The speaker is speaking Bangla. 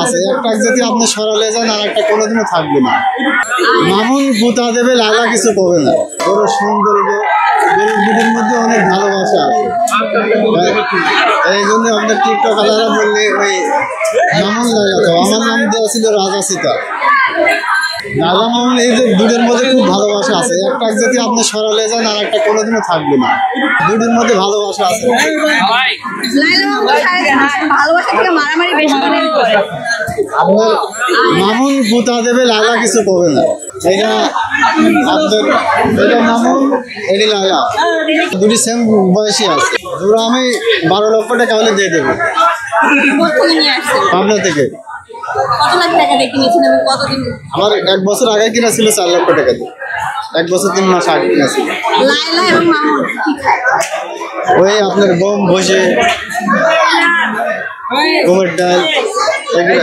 আছে, একটা যদি আপনি সরালে যান আর একটা কোনোদিনও থাকবে না। মামুন গুতা দেবে, লাইলা কিছু করবে না। বড় সৌন্দর্য, গরুর মধ্যে অনেক ভালোবাসা আছে। এই জন্য আমাদের টিকটক আলাদা বললে ওই মামুন লাইলা, তো আমার নাম দেওয়া ছিল রাজা সীতা। রাজা মামুন এই যে দুধের মধ্যে খুব ভালোবাসা আছে, একটা যদি আপনি সরালে যান আর একটা কোনোদিনও থাকবে না। দুধের মধ্যে ভালোবাসা আছে। আপনার মামুন গুতা দেবে, লাইলা কিছু করবে না। এটা মামুন, এটি লাইলা, দুটি সেম বয়সী আছে। দুটো আমি 12 লক্ষ টাকা হলে দিয়ে দেবো পাবনা থেকে। আমার 1 বছর আগে কিনা ছিল 4 লক্ষ টাকা দিয়ে, 1 বছর 3 মাস আগে কিনা ছিল। ওই আপনার গম, ভুসি, গমের ডাল এগুলো।